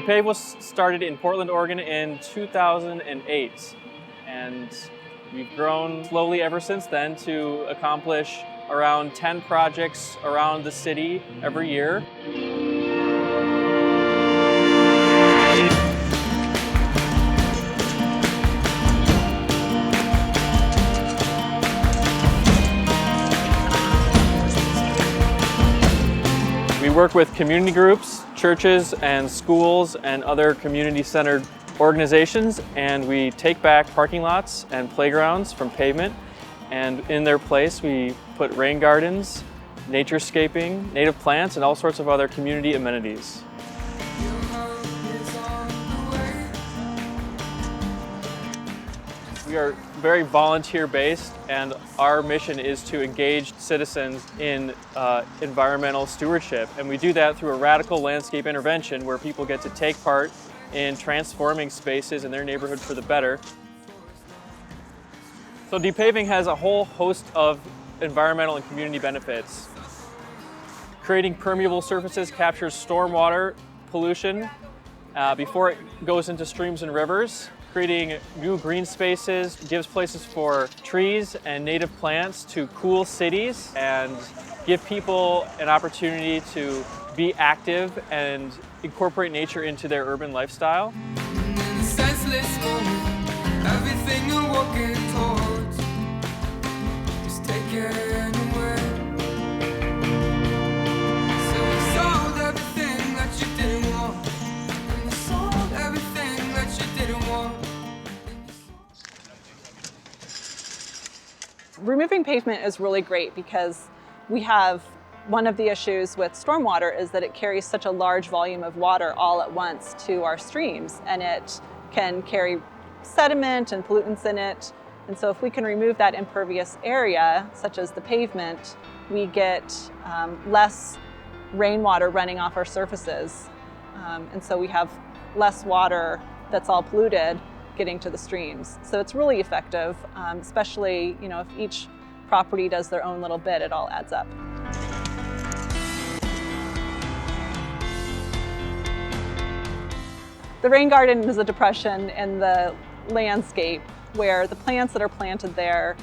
Depave was started in Portland, Oregon in 2008, and we've grown slowly ever since then to accomplish around 10 projects around the city every year. We work with community groups, churches and schools and other community-centered organizations, and we take back parking lots and playgrounds from pavement, and in their place we put rain gardens, naturescaping, native plants, and all sorts of other community amenities. We are very volunteer-based, and our mission is to engage citizens in environmental stewardship. And we do that through a radical landscape intervention where people get to take part in transforming spaces in their neighborhood for the better. So depaving has a whole host of environmental and community benefits. Creating permeable surfaces captures stormwater pollution before it goes into streams and rivers. Creating new green spaces gives places for trees and native plants to cool cities and give people an opportunity to be active and incorporate nature into their urban lifestyle. Senseless moment, everything you're walking towards is taken away. So you sold everything that you didn't want, and you sold everything that you didn't want. Removing pavement is really great because we have one of the issues with stormwater is that it carries such a large volume of water all at once to our streams, and it can carry sediment and pollutants in it. And so if we can remove that impervious area, such as the pavement, we get less rainwater running off our surfaces. And so we have less water that's all polluted getting to the streams. So it's really effective, especially if each property does their own little bit, it all adds up. The rain garden is a depression in the landscape where the plants that are planted there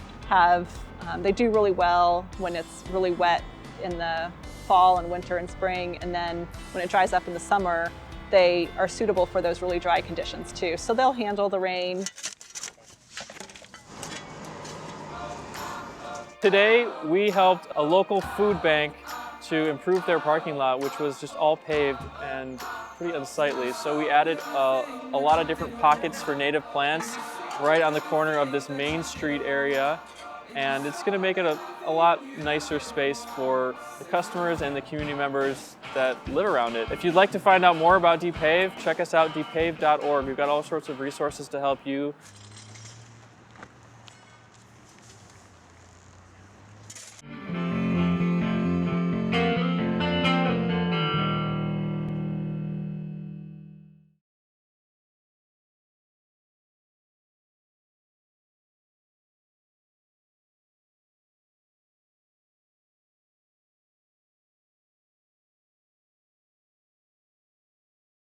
they do really well when it's really wet in the fall and winter and spring, and then when it dries up in the summer, they are suitable for those really dry conditions too. So they'll handle the rain. Today, we helped a local food bank to improve their parking lot, which was just all paved and pretty unsightly. So we added a lot of different pockets for native plants right on the corner of this main street area. And it's going to make it a lot nicer space for the customers and the community members that live around it. If you'd like to find out more about Depave, check us out, depave.org. We've got all sorts of resources to help you